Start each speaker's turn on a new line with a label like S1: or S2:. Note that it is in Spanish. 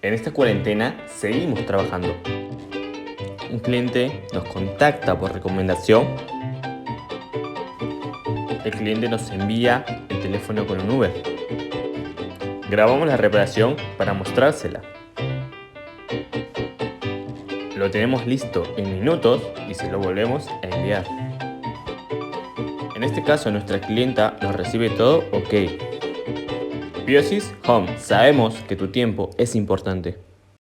S1: En esta cuarentena seguimos trabajando. Un cliente nos contacta por recomendación. El cliente nos envía el teléfono con un Uber. Grabamos la reparación para mostrársela. Lo tenemos listo en minutos y se lo volvemos a enviar. En este caso, nuestra clienta nos recibe todo ok. Biosis Home, sabemos que tu tiempo es importante.